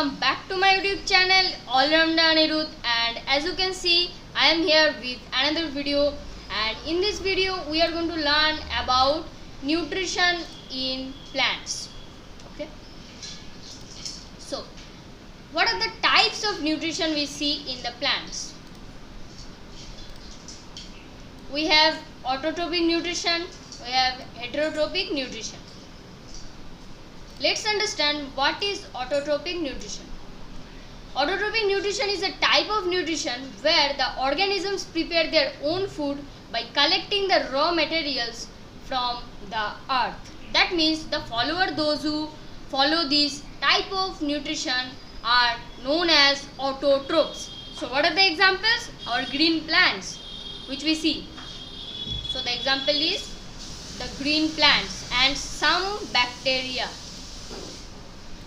welcome back to my YouTube channel All-Rounder Anirudh, and as you can see I am here with another video, and in this video we are going to learn about nutrition in plants. Okay, so what are the types of nutrition we see in the plants? We have autotrophic nutrition, we have heterotrophic nutrition. Let's understand what is autotrophic nutrition. Autotrophic nutrition is a type of nutrition where the organisms prepare their own food by collecting the raw materials from the earth. That means those who follow this type of nutrition are known as autotrophs. So what are the examples? Our green plants which we see. So the example is the green plants and some bacteria.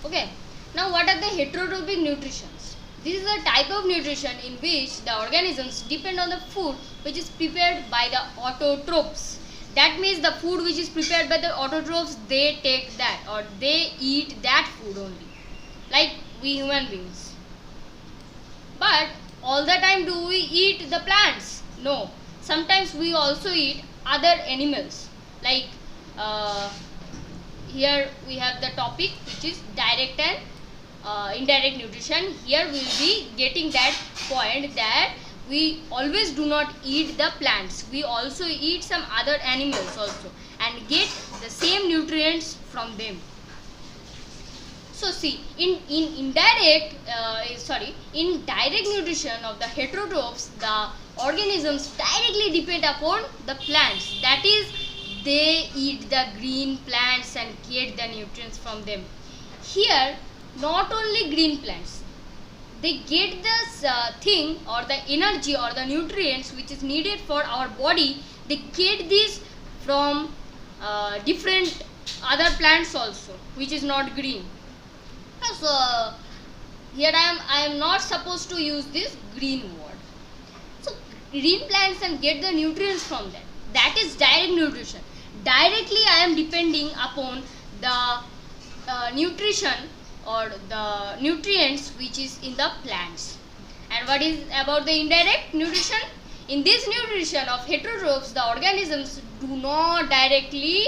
Okay, now what are the heterotrophic nutritions? This is a type of nutrition in which the organisms depend on the food which is prepared by the autotrophs. That means the food which is prepared by the autotrophs, they take that or they eat that food only, like we human beings. But all the time do we eat the plants? No. Sometimes we also eat other animals, like here we have the topic which is direct and indirect nutrition. Here we will be getting that point that we always do not eat the plants. We also eat some other animals also and get the same nutrients from them. So see, in direct nutrition of the heterotrophs, the organisms directly depend upon the plants. That is, they eat the green plants and get the nutrients from them. Here, not only green plants, they get this thing or the energy or the nutrients which is needed for our body. They get this from different other plants also, which is not green. So here I am not supposed to use this green word. So green plants and get the nutrients from that. That is direct nutrition. Directly I am depending upon the nutrition or the nutrients which is in the plants. And what is about the indirect nutrition? In this nutrition of heterotrophs, the organisms do not directly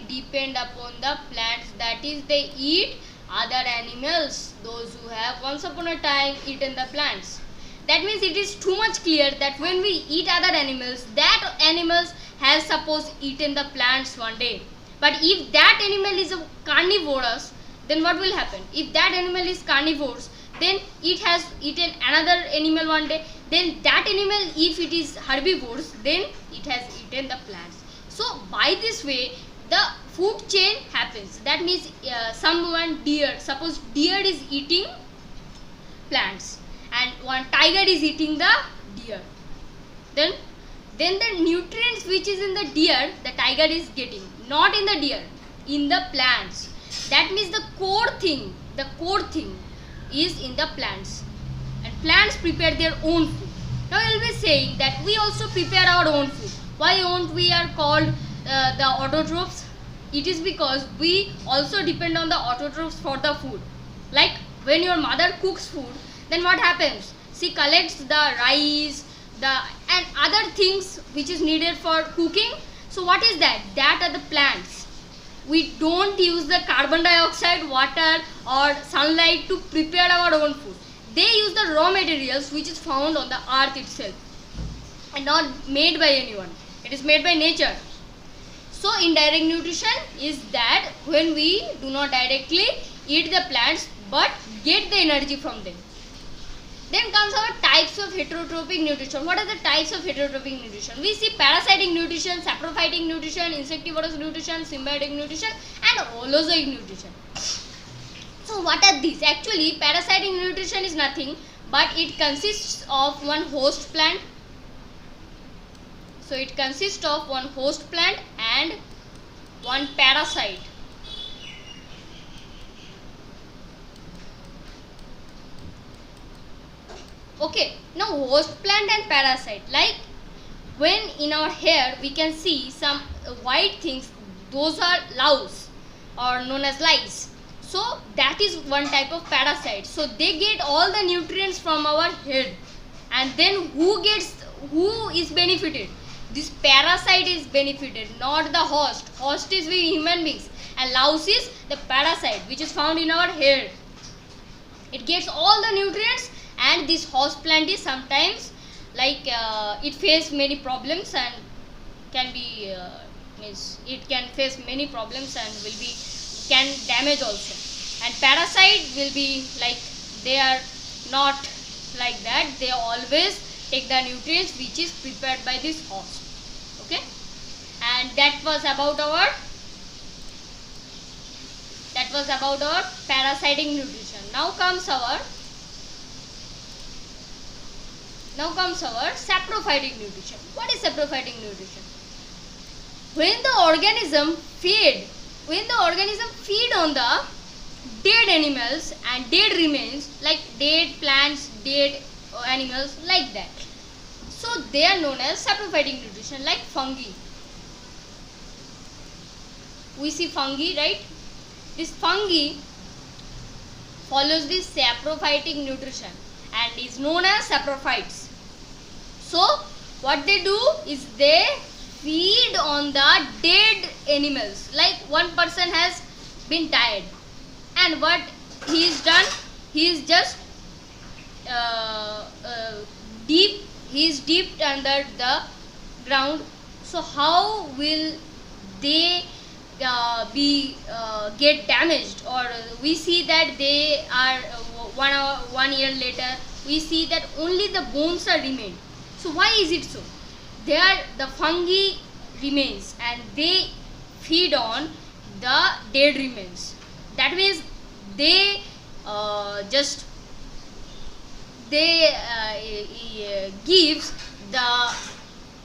depend upon the plants. That is, they eat other animals, those who have once upon a time eaten the plants. That means it is too much clear that when we eat other animals, that animals has suppose eaten the plants one day. But if that animal is a carnivorous, then what will happen? If that animal is carnivores, then it has eaten another animal one day. Then that animal, if it is herbivores, then it has eaten the plants. So by this way, the food chain happens. That means someone deer, suppose deer is eating plants and one tiger is eating the deer. Then the nutrients which is in the deer, the tiger is getting, not in the deer, in the plants. That means the core thing is in the plants, and plants prepare their own food. Now you will be saying that we also prepare our own food. Why won't we are called the autotrophs? It is because we also depend on the autotrophs for the food. Like when your mother cooks food, then what happens? She collects the rice, and other things which is needed for cooking. So what is that? That are the plants. We don't use the carbon dioxide, water or sunlight to prepare our own food. They use the raw materials which is found on the earth itself and not made by anyone. It is made by nature. So indirect nutrition is that when we do not directly eat the plants but get the energy from them. Then comes our types of heterotrophic nutrition. What are the types of heterotrophic nutrition? We see parasitic nutrition, saprophytic nutrition, insectivorous nutrition, symbiotic nutrition and holozoic nutrition. So what are these? Actually, parasitic nutrition is nothing but it consists of one host plant. So it consists of one host plant and one parasite. Okay, now host plant and parasite, like when in our hair we can see some white things, those are louse or known as lice. So that is one type of parasite. So they get all the nutrients from our head, and then who is benefited? This parasite is benefited, not the host. Host is we human beings, and louse is the parasite which is found in our hair. It gets all the nutrients, and this host plant is sometimes like it face many problems and can be it can face many problems and will be can damage also. And parasite will be like they are not like that. They always take the nutrients which is prepared by this host. Okay, and that was about our parasitic nutrition. Now comes our saprophytic nutrition. What is saprophytic nutrition? When the organism feed on the dead animals and dead remains, like dead plants, dead animals, like that. So they are known as saprophytic nutrition, like fungi. We see fungi, right? This fungi follows this saprophytic nutrition and is known as saprophytes. So what they do is they feed on the dead animals. Like one person has been died, and what he is done, he is just dipped under the ground. So how will they get damaged? Or we see that they are 1 year later, we see that only the bones are remained. So why is it so? The fungi remains and they feed on the dead remains. That means they gives the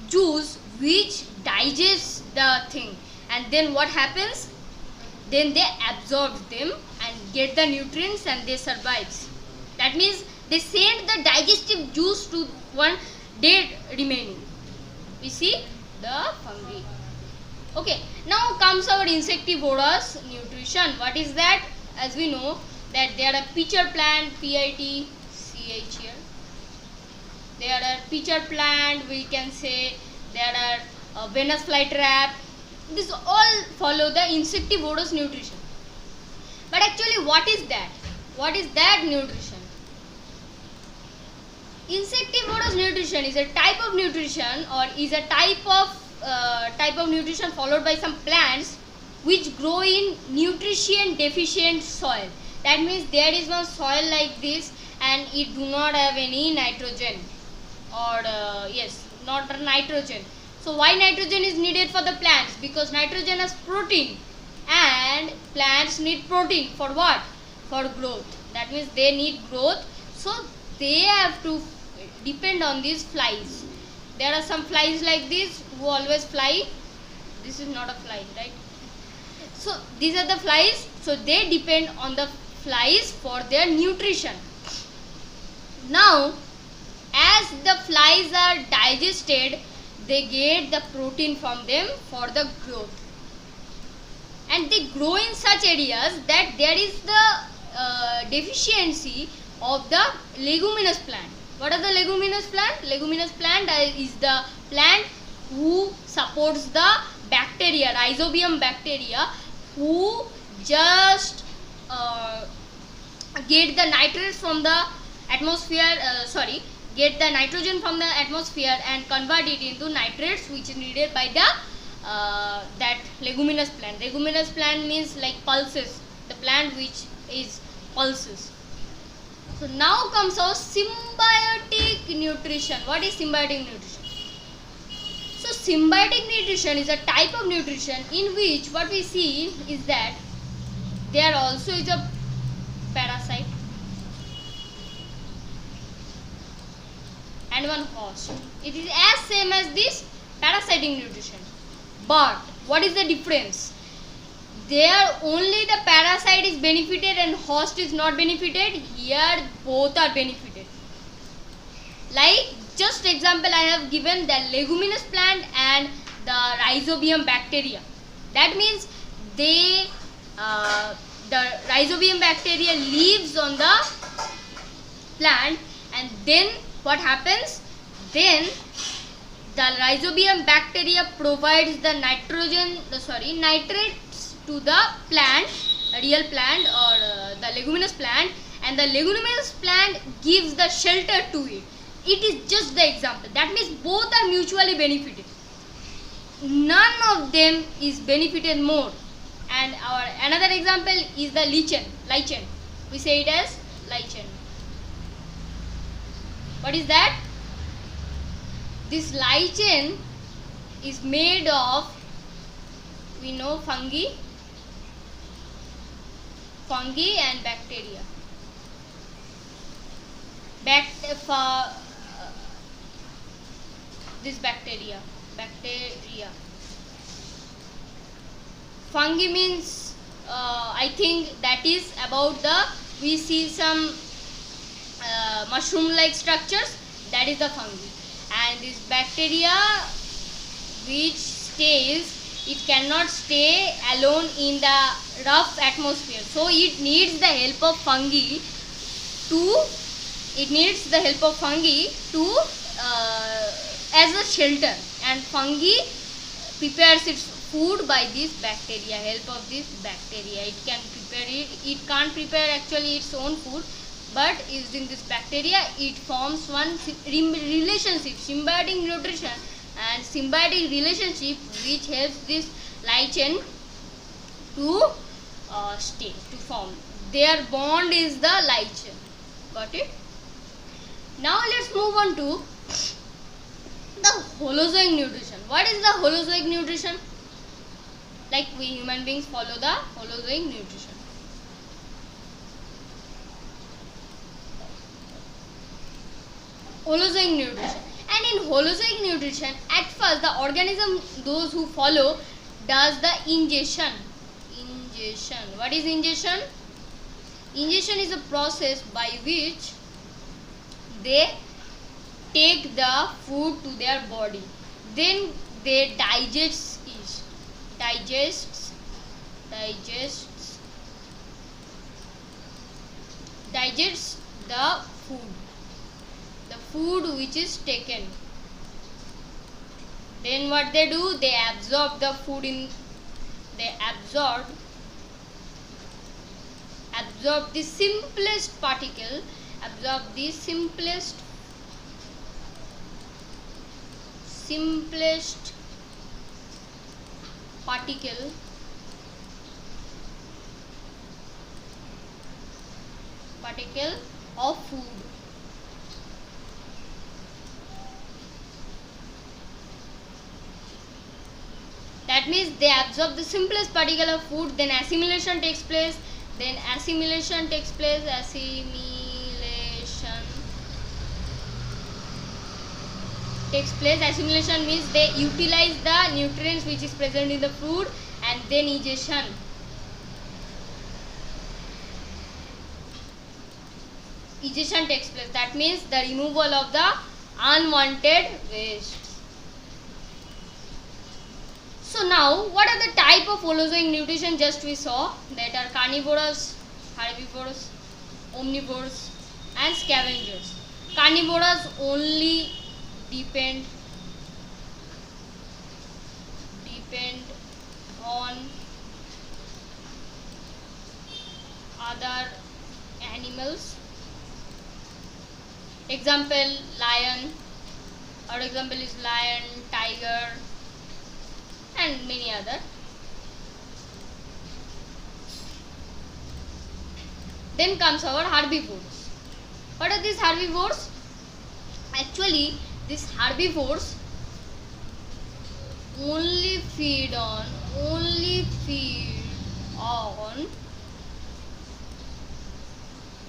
juice which digests the thing, and then what happens? Then they absorb them and get the nutrients and they survive. That means they send the digestive juice to one dead remaining. We see the fungi. Okay, now comes our insectivorous nutrition. What is that? As we know that there are pitcher plant, PITCH here. There are pitcher plant, we can say there are Venus flytrap. This all follow the insectivorous nutrition. But actually what is that? What is that nutrition? Insectivorous nutrition is a type of nutrition, or is a type of nutrition followed by some plants which grow in nutrition deficient soil. That means there is one soil like this and it do not have any nitrogen, or not nitrogen. So why nitrogen is needed for the plants? Because nitrogen has protein, and plants need protein for what? For growth. That means they need growth, so they have to depend on these flies. There are some flies like this who always fly. This is not a fly, right? So these are the flies, so they depend on the flies for their nutrition. Now as the flies are digested, they get the protein from them for the growth, and they grow in such areas that there is the deficiency of the leguminous plant. What are the leguminous plant? Leguminous plant is the plant who supports the bacteria, rhizobium bacteria, who just get the nitrates from the atmosphere, get the nitrogen from the atmosphere and convert it into nitrates which is needed by the that leguminous plant. Leguminous plant means like pulses, the plant which is pulses. So now comes our symbiotic nutrition. What is symbiotic nutrition? So symbiotic nutrition is a type of nutrition in which what we see is that there also is a parasite and one host. It is as same as this parasitic nutrition. But what is the difference? There only the parasite is benefited and host is not benefited. Here both are benefited. Like just example I have given, the leguminous plant and the rhizobium bacteria. That means they the rhizobium bacteria lives on the plant, and then what happens? Then the rhizobium bacteria provides the nitrates to the plant, a real plant or the leguminous plant, and the leguminous plant gives the shelter to it. It is just the example. That means both are mutually benefited. None of them is benefited more. And our another example is the lichen. We say it as lichen. What is that? This lichen is made of, we know, fungi and bacteria. This bacteria. Fungi means I think that is about we see some mushroom like structures, that is the fungi. And this bacteria it cannot stay alone in the rough atmosphere, so it needs the help of fungi to as a shelter, and fungi prepares its food by this bacteria, help of this bacteria. It can't prepare actually its own food, but using this bacteria it forms one relationship, symbiotic nutrition and symbiotic relationship, which helps this lichen to form. Their bond is the lichen. Got it? Now let's move on to the holozoic nutrition. What is the holozoic nutrition? Like we human beings follow the holozoic nutrition. Holozoic nutrition. And in holozoic nutrition, at first the organism, those who follow, does the ingestion. What is ingestion? Ingestion is a process by which they take the food to their body. Then they digests the food which is taken. Then what they do? They absorb the food absorb the simplest particle, simplest particle of food. That means they absorb the simplest particle of food, then assimilation takes place. Assimilation means they utilize the nutrients which is present in the food, and then ingestion. Ingestion takes place. That means the removal of the unwanted waste. So now, what are the type of holozoic nutrition? Just we saw that are carnivorous, herbivores, omnivores, and scavengers. Carnivorous only depend on other animals. Example, lion. Our example is lion, tiger, and many other. Then comes our herbivores. What are these herbivores? Actually, these herbivores only feed on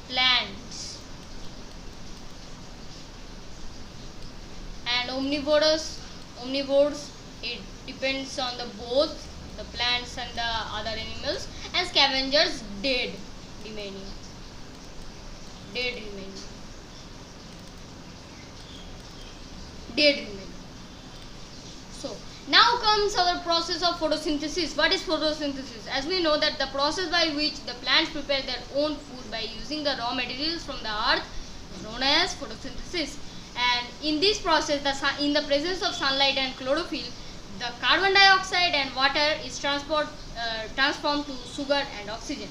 plants. And omnivores, it depends on both the plants and the other animals. And scavengers, dead remaining. So Now comes our process of photosynthesis. What is photosynthesis? As we know that the process by which the plants prepare their own food by using the raw materials from the earth is known as photosynthesis. And in this process, in the presence of sunlight and chlorophyll, the carbon dioxide and water is transformed to sugar and oxygen.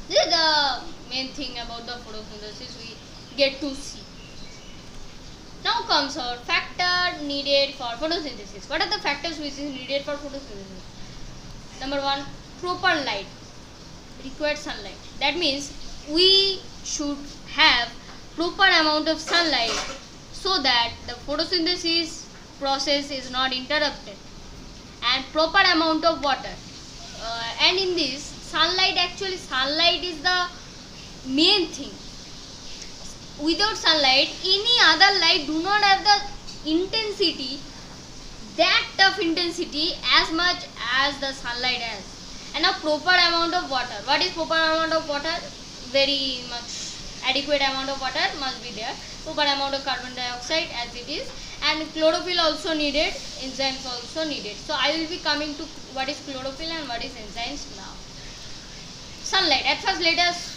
This is the main thing about the photosynthesis we get to see. Now comes our factor needed for photosynthesis. What are the factors which is needed for photosynthesis? Number one, proper light, required sunlight. That means we should have proper amount of sunlight so that the photosynthesis process is not interrupted, and proper amount of water. And in this sunlight is the main thing. Without sunlight, any other light do not have the intensity, that tough intensity as much as the sunlight has. And a proper amount of water. What is proper amount of water? Very much adequate amount of water must be there. Proper amount of carbon dioxide as it is, and chlorophyll also needed, enzymes also needed. So I will be coming to what is chlorophyll and what is enzymes now. Sunlight. At first let us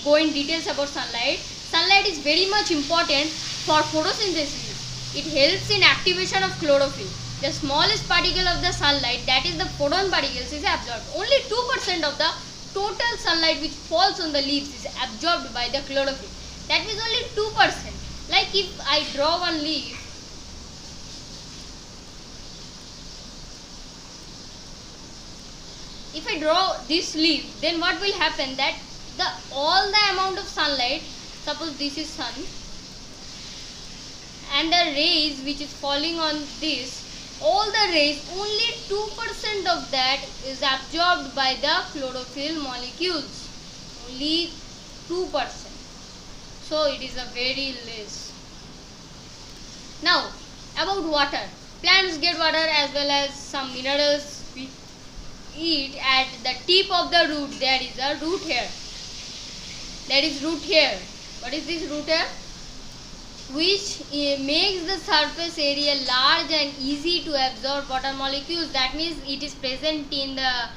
go in details about sunlight. Sunlight is very much important for photosynthesis. It helps in activation of chlorophyll. The smallest particle of the sunlight, that is the photon particles, is absorbed. Only 2% of the total sunlight which falls on the leaves is absorbed by the chlorophyll. That means only 2%. Like if I draw one leaf, if I draw this leaf, then what will happen, that all the amount of sunlight, suppose this is sun, and the rays which is falling on this, all the rays, only 2% of that is absorbed by the chlorophyll molecules. Only 2%. So it is a very less. Now about water. Plants get water as well as some minerals we eat. At the tip of the root there is a root hair. That is root hair. What is this root hair? Which makes the surface area large and easy to absorb water molecules. That means it is present in the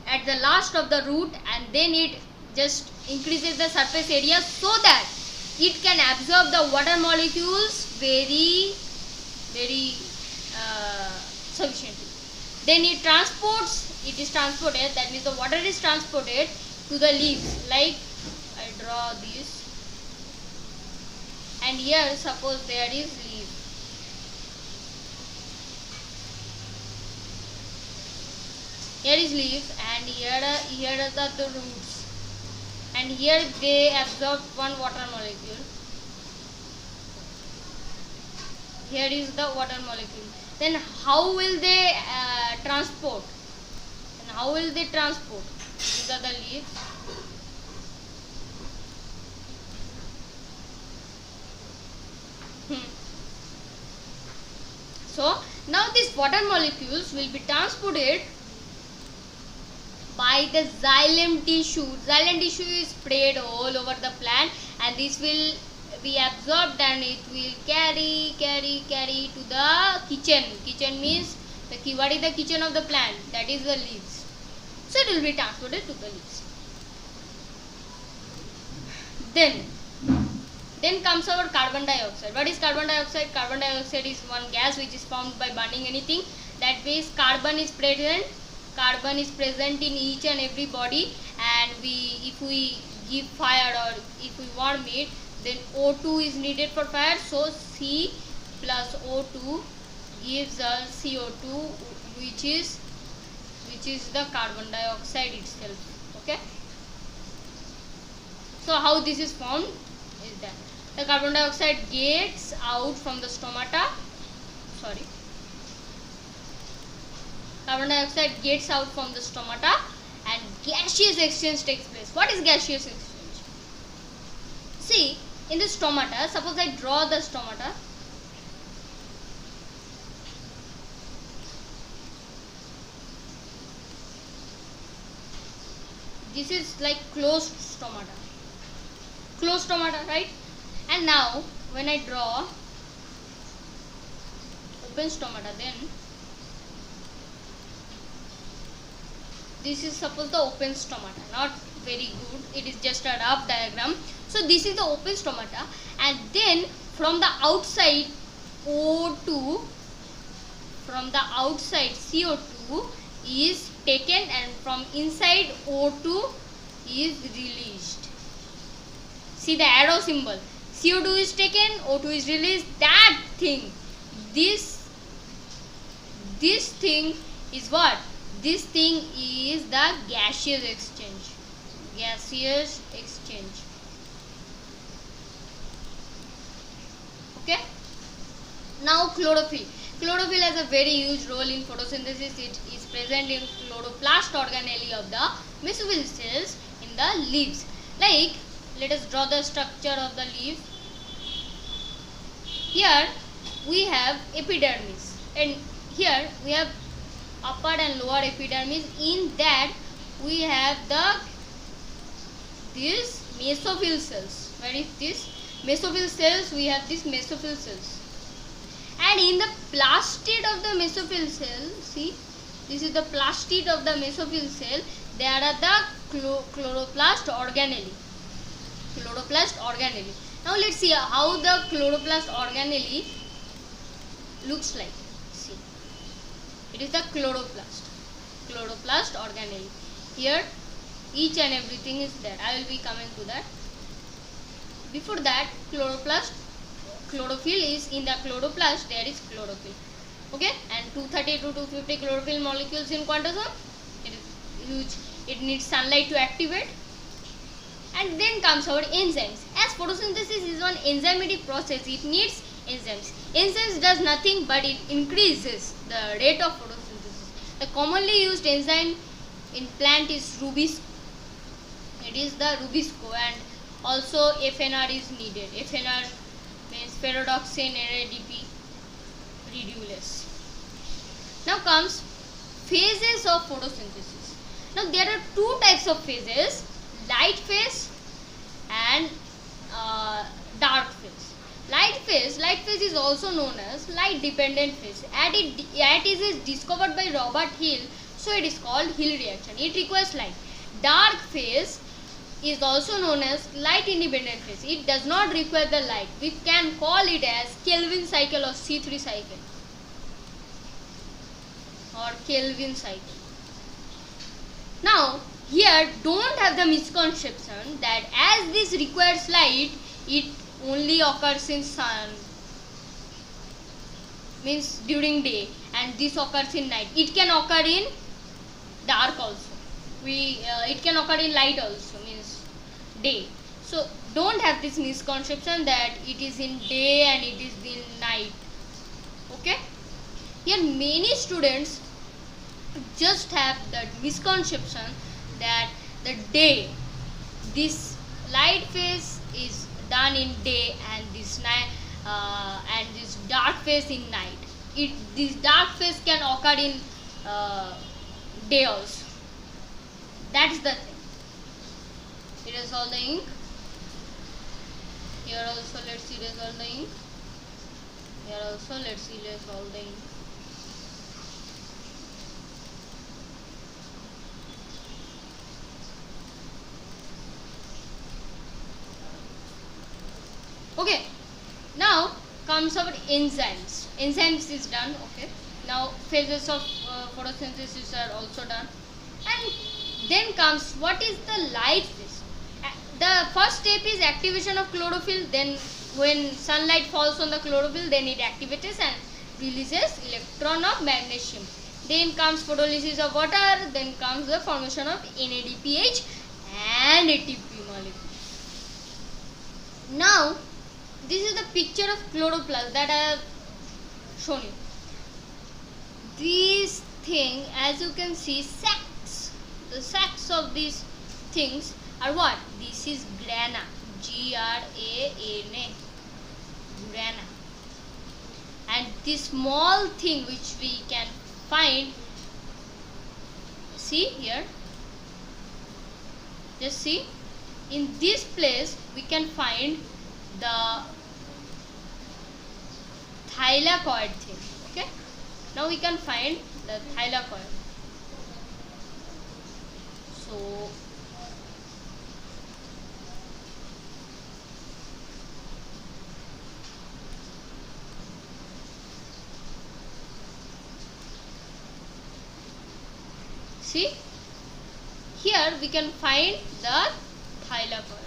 at the last of the root, and then it just increases the surface area so that it can absorb the water molecules very sufficiently. Then it is transported, that means the water is transported to the leaves. Like I draw this, and here suppose there is leaf. Here is leaves, and here are the roots, and here they absorb one water molecule. Here is the water molecule. Then how will they transport? And how will they transport? These are the leaves. So now these water molecules will be transported by the xylem tissue. Xylem tissue is spread all over the plant, and this will be absorbed and it will carry to the kitchen. Kitchen means what is the kitchen of the plant? That is the leaves. So it will be transported to the leaves. Then comes our carbon dioxide. What is carbon dioxide? Carbon dioxide is one gas which is formed by burning anything. That means carbon is present in each and every body, and if we give fire or if we warm it, then O2 is needed for fire. So C plus O2 gives us CO2, which is the carbon dioxide itself. Okay. So how this is formed is that the carbon dioxide gets out from the stomata. Carbon dioxide gets out from the stomata, and gaseous exchange takes place. What is gaseous exchange? See, in the stomata, suppose I draw the stomata. This is like closed stomata, right? And now when I draw open stomata, then this is suppose the open stomata, not very good, it is just a rough diagram. So this is the open stomata, and then from the outside O2, from the outside CO2 is taken, and from inside O2 is released. See the arrow symbol, CO2 is taken, O2 is released. That thing, this thing is what? This thing is the gaseous exchange. Gaseous exchange. Okay. Now chlorophyll. Chlorophyll has a very huge role in photosynthesis. It is present in chloroplast organelle of the mesophyll cells in the leaves. Like, let us draw the structure of the leaf. Here we have epidermis, and here we have upper and lower epidermis. In that we have this mesophyll cells. Where is this? Mesophyll cells. We have this mesophyll cells. And in the plastid of the mesophyll cell, see, this is the plastid of the mesophyll cell. There are the chloroplast organelle. Chloroplast organelle. Now let's see how the chloroplast organelle looks like. See, it is the chloroplast organelle. Here each and everything is there. I will be coming to that. Before that, chlorophyll is in the chloroplast. There is chlorophyll. Okay, and 230 to 250 chlorophyll molecules in quantosome. It is huge. It needs sunlight to activate. And then comes our enzymes. As photosynthesis is an enzymatic process, it needs enzymes. Enzymes does nothing but it increases the rate of photosynthesis. The commonly used enzyme in plant is Rubisco. It is the Rubisco, and also FNR is needed. FNR means ferredoxin NADP reductase. Now comes phases of photosynthesis. Now there are two types of phases: light phase and dark phase. Light phase is also known as light dependent phase. It is discovered by Robert Hill, so it is called Hill reaction. It requires light. Dark phase is also known as light independent phase. It does not require the light. We can call it as Kelvin cycle or C3 cycle or Kelvin cycle. Now here don't have the misconception that as this requires light, it only occurs in sun, means during day, and this occurs in night. It can occur in dark also. It can occur in light also, means day. So don't have this misconception that it is in day and it is in night. Okay. Here many students just have that misconception that the day, this light phase is done in day and this night and this dark phase in night. This dark phase can occur in day also. That's the thing. Erase all the ink. Here also let's erase all the ink. Here also let's erase all the ink. Okay, now comes our enzymes. Enzymes is done. Okay, now phases of photosynthesis are also done, and then comes what is the light phase. The first step is activation of chlorophyll. Then when sunlight falls on the chlorophyll, then it activates and releases electron of magnesium. Then comes photolysis of water. Then comes the formation of NADPH and ATP molecule. Now this is the picture of chloroplast that I have shown you. These thing, as you can see, sacs. The sacs of these things are what? This is grana. Grana. Grana. And this small thing which we can find, see here, just see, in this place we can find the thylakoid thing. Okay, now we can find the thylakoid. So see, here we can find the thylakoid.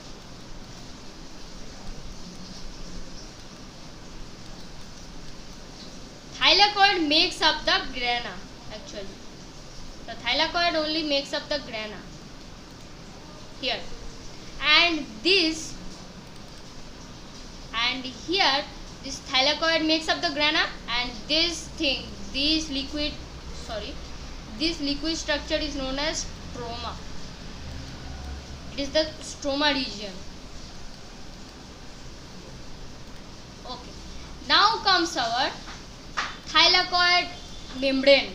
Thylakoid makes up the grana actually. The thylakoid only makes up the grana here, and this and here this thylakoid makes up the grana, and this liquid structure is known as stroma. It is the stroma region. Okay, now comes our thylakoid membrane.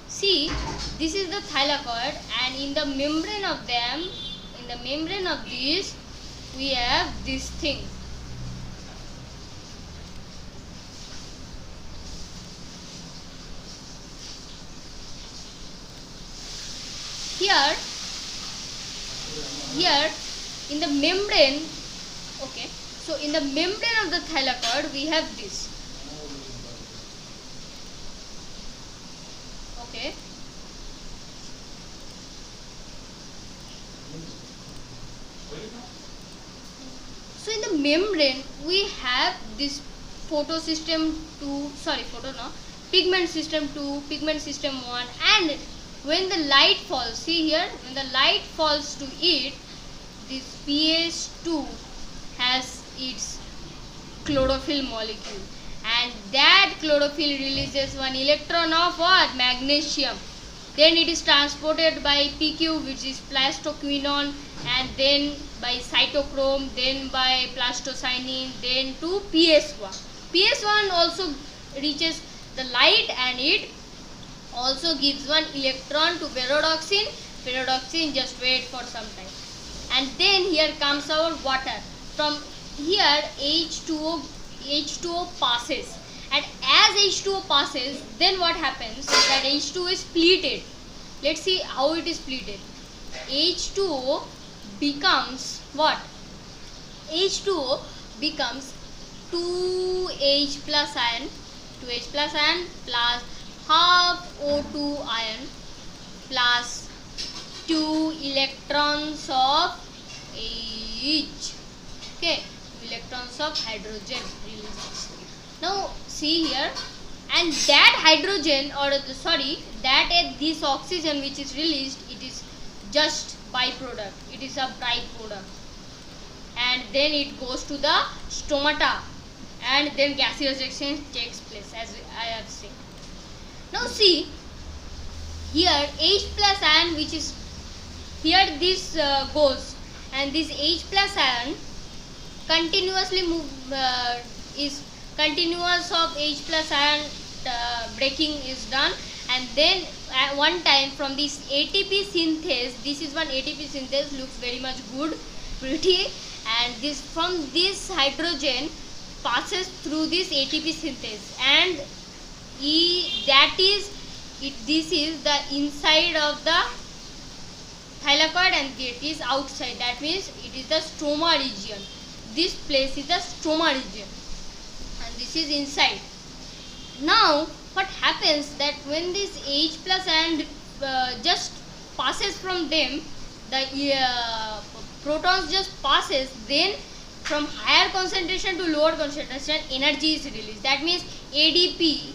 See, this is the thylakoid, and in the membrane of this we have this thing. Here in the membrane, okay, so in the membrane of the thylakoid we have this. Okay, so in the membrane we have this pigment system 2, pigment system 1, and when the light falls, see here, when the light falls to it, this pH2 has its chlorophyll molecule, and that chlorophyll releases one electron of what? Magnesium. Then it is transported by PQ, which is plastoquinone, and then by cytochrome, then by plastocyanin, then to PS1. PS1 also reaches the light, and it also gives one electron to pyridoxine. Pyridoxine just wait for some time, and then here comes our water. From here H2O passes, and as H2O passes, then what happens is that H2O is splitted. Let's see how it is splitted. H2O becomes what? H2O becomes 2H plus ion plus half O2 ion plus 2 electrons of H. Okay, 2 electrons of hydrogen releases. Now see here, and that hydrogen, or this oxygen which is released, it is just byproduct. It is a byproduct, and then it goes to the stomata, and then gaseous exchange takes place, as I have said. Now see here, H plus ion, which is here, this goes, and this H plus ion continuously is continuous of H plus ion breaking is done, and then at one time from this ATP synthase, this is one ATP synthase, looks very much good, pretty, and this from this hydrogen passes through this ATP synthase, and this is the inside of the thylakoid, and it is outside. That means it is the stroma region. This place is the stroma region, and this is inside. Now what happens that when this H plus ion just passes from them, the protons just passes, then from higher concentration to lower concentration, energy is released. That means ADP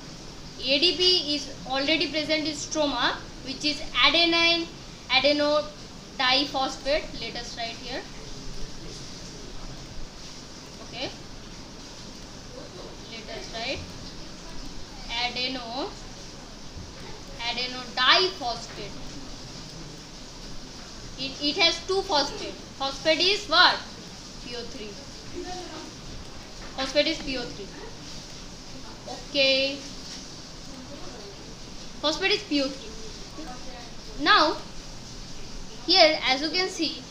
is already present in stroma, which is adenine adeno-diphosphate. Let us write here. Okay, let us write adeno-diphosphate. It has two phosphate. Phosphate is what? PO3. Phosphate is PO3. Okay, phosphate is PO3. Now here, as you can see,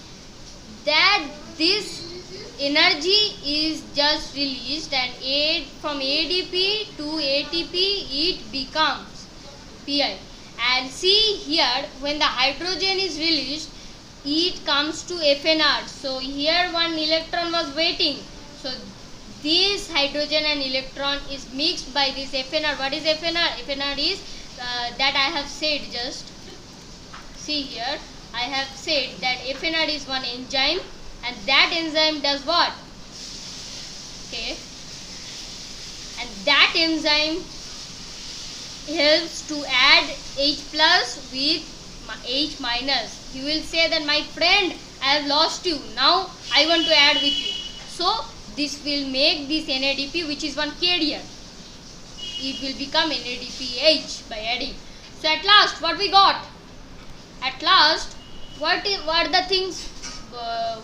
that this energy is just released, and from ADP to ATP it becomes Pi. And see here, when the hydrogen is released, it comes to FNR. So here one electron was waiting. So this hydrogen and electron is mixed by this FNR. What is FNR? FNR is that I have said just. See here, I have said that FNR is one enzyme, and that enzyme does what? Okay. And that enzyme helps to add H plus with H minus. You will say that, my friend, I have lost you. Now I want to add with you. So this will make this NADP, which is one carrier. It will become NADPH by adding. So at last, what we got? At last, what are the things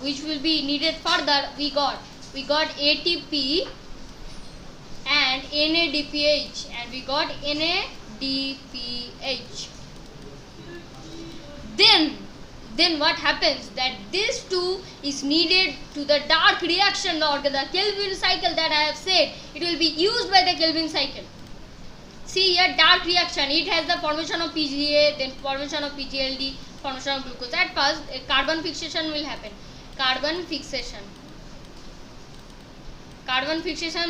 which will be needed further? We got ATP and NADPH, and we got NADPH. Then what happens? That this two is needed to the dark reaction, or the Kelvin cycle that I have said. It will be used by the Kelvin cycle. See here, dark reaction. It has the formation of PGA, then formation of PGLD, formation of glucose. At first, a carbon fixation will happen. Carbon fixation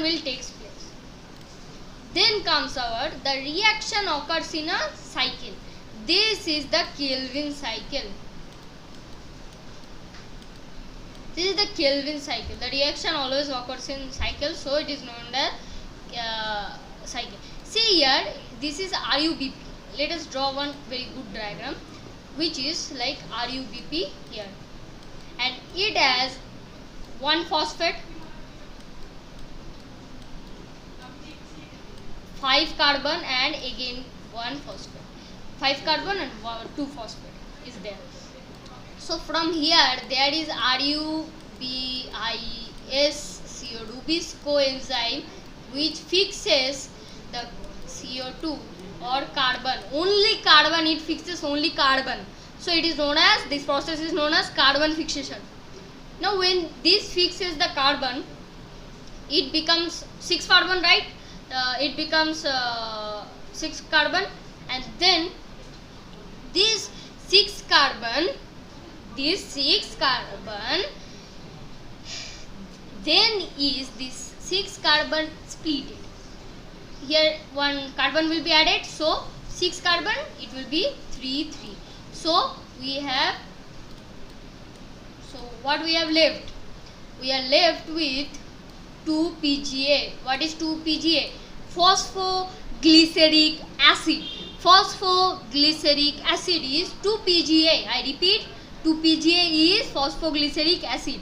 will take place. Then comes the reaction occurs in a cycle. This is the Kelvin cycle. This is the Kelvin cycle. The reaction always occurs in cycle, so it is known as cycle. See here, this is RUBP. Let us draw one very good diagram, which is like RUBP here, and it has one phosphate, 5 carbon, and again one phosphate. 5 carbon and 2 phosphate is there. So from here there is RUBIS CO2 coenzyme, which fixes the CO2 or carbon. Only carbon, it fixes only carbon. So it is known as, this process is known as carbon fixation. Now when this fixes the carbon, it becomes 6 carbon, right? It becomes 6 carbon, and then this 6 carbon, then is this 6 carbon split. Here one carbon will be added, so 6 carbon, it will be 3. So we have, so what we have left? We are left with 2 PGA. What is 2 PGA? Phosphoglyceric acid. Phosphoglyceric acid is 2 PGA. I repeat, 2 PGA is phosphoglyceric acid,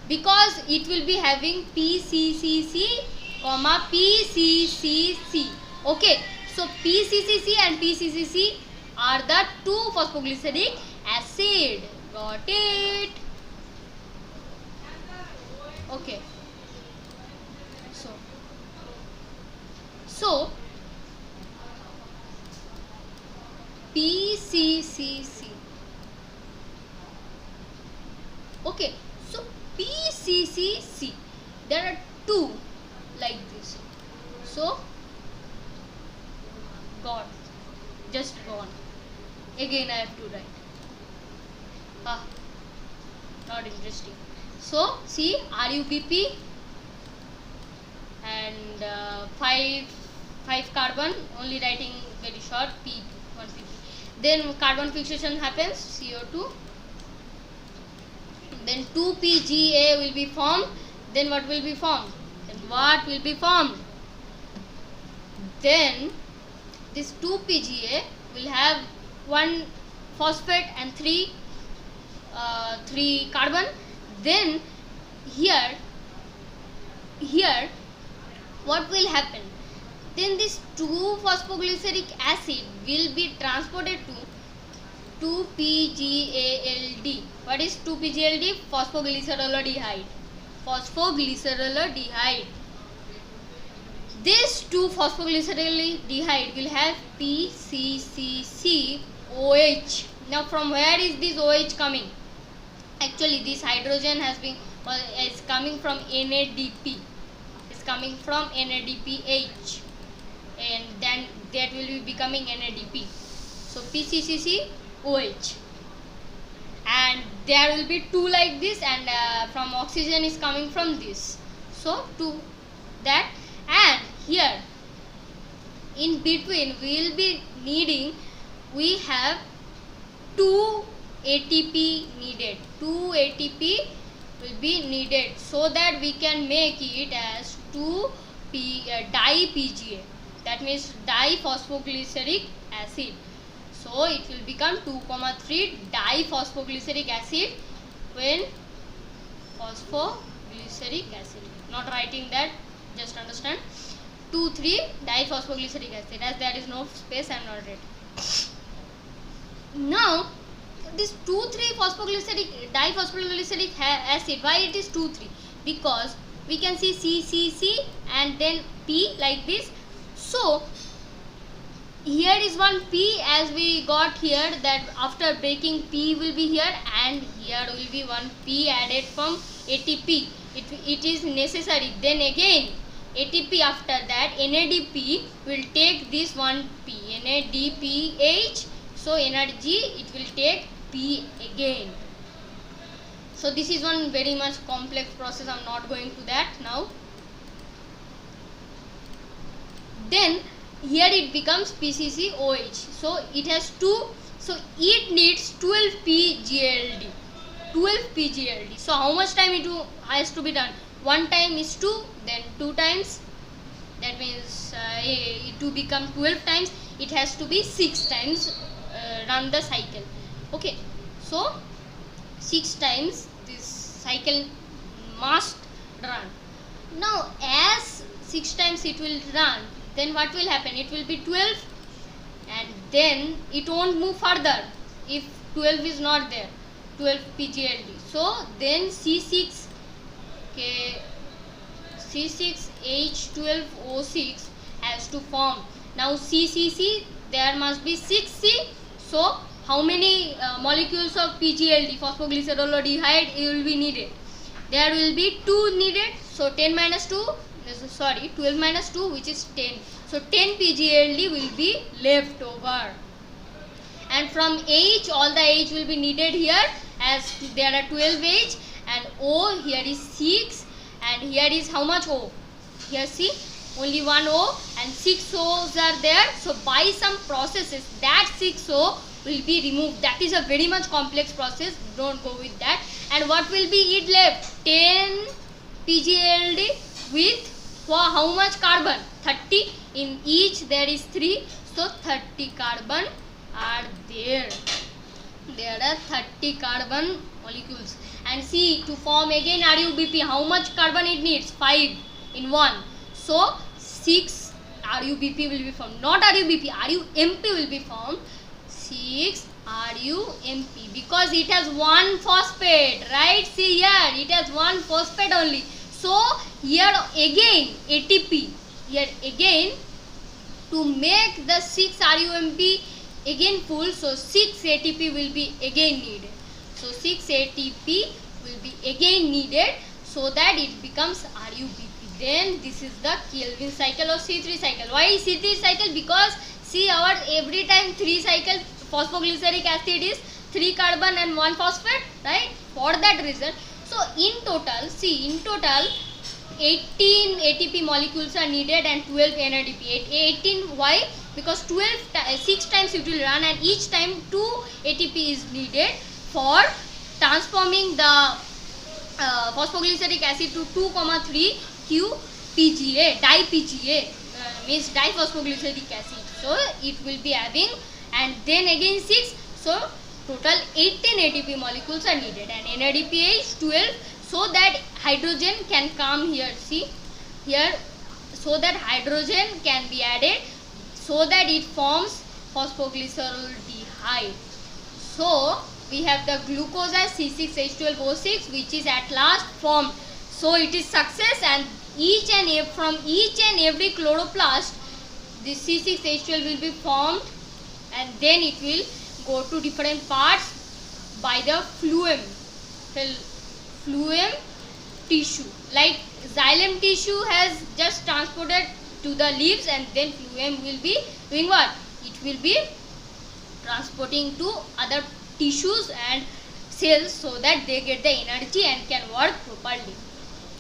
because it will be having PCCC, PCCC. Okay, so PCCC and PCCC are the 2 phosphoglyceric acid. Got it? Okay. So PCCC. Okay, so PCCC, there are 2 like this. So just gone. Again I have to write. Not interesting. So see, RUBP and 5 carbon, only writing very short, P2, 1 PP. Then carbon fixation happens, CO2. Then 2 PGA will be formed. Then what will be formed? Then this 2 PGA will have 1 phosphate and 3 carbon. Then here what will happen? Then this 2 phosphoglyceric acid will be transported to 2 PGALD. What is 2 PGALD? Phosphoglyceraldehyde. This 2 phosphoglyceraldehyde will have PCCCOH. Now from where is this OH coming? Actually, this hydrogen has been is coming from NADP. It's coming from NADPH, and then that will be becoming NADP. So PCCCOH, and there will be two like this, and from oxygen is coming from this. So to that, and here in between we will be needing, we have 2 ATP needed. 2 ATP will be needed so that we can make it as 2-di-PGA. That means diphosphoglyceric acid. So it will become 2,3 diphosphoglyceric acid when phosphoglyceric acid. Not writing that, just understand. 2,3 diphosphoglyceric acid. As there is no space, I am not ready. Now this 2,3 diphosphoglyceric acid, why it is 2,3? Because we can see CCC and then P like this. So here is one P, as we got here, that after breaking P will be here, and here will be one P added from ATP. It is necessary. Then again ATP, after that NADP will take this one P, NADPH. So energy it will take P again. So this is one very much complex process. I am not going to that now. Then here it becomes PCCOH. So it has 2. So it needs 12 PGLD. 12 PGLD. So how much time it has to be done? One time is 2, then 2 times. That means to become 12 times, it has to be 6 times run the cycle. Okay, so 6 times this cycle must run. Now as 6 times it will run, then what will happen? It will be 12, and then it won't move further if 12 is not there, 12 PGLD. So then C6, okay, C6H12O6 has to form. Now CCC, there must be 6C. So how many molecules of PGLD, phosphoglyceroldehyde, will be needed? There will be 2 needed. So 10 minus 2, sorry, 12 minus 2, which is 10. So 10 PGLD will be left over. And from H, all the H will be needed here, as there are 12 H, and O, here is 6, and here is how much O? Here see, only one O, and 6 O's are there. So by some processes, that 6 O will be removed. That is a very much complex process. Don't go with that. And what will be it left? 10 PGLD with how much carbon? 30. In each there is 3. So 30 carbon are there. There are 30 carbon molecules. And see, to form again RUBP, how much carbon it needs? 5 in 1. So 6 RUBP will be formed. Not RUBP, RUMP will be formed. 6 RUMP, because it has one phosphate, right? See here, it has one phosphate only. So here again ATP, here again to make the 6 RUMP again full, so 6 ATP will be again needed. So 6 ATP will be again needed so that it becomes RUBP. Then this is the Calvin cycle or C3 cycle. Why C3 cycle? Because see, our every time 3 cycle phosphoglyceric acid is 3 carbon and 1 phosphate, right? For that reason. So in total, see, in total 18 ATP molecules are needed and 12 NADP. 18 why? Because 6 times it will run, and each time 2 ATP is needed for transforming the phosphoglyceric acid to 2,3 QPGA, di-PGA, means diphosphoglyceric acid. So it will be having, and then again 6. So total 18 ATP molecules are needed, and NADPH 12, so that hydrogen can come here. See here, so that hydrogen can be added, so that it forms phosphoglyceroldehyde. So we have the glucose as C6H12O6, which is at last formed. So it is success, and from each and every chloroplast this C6H12 will be formed, and then it will go to different parts by the phloem. phloem tissue. Like xylem tissue has just transported to the leaves, and then phloem will be doing what? It will be transporting to other tissues and cells so that they get the energy and can work properly.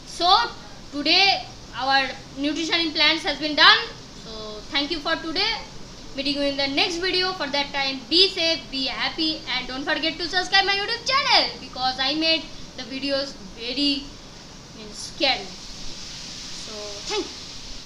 So today our nutrition in plants has been done. So thank you for today. Meeting you in the next video. For that time, be safe, be happy, and don't forget to subscribe my YouTube channel, because I made the videos very scary. So thank you.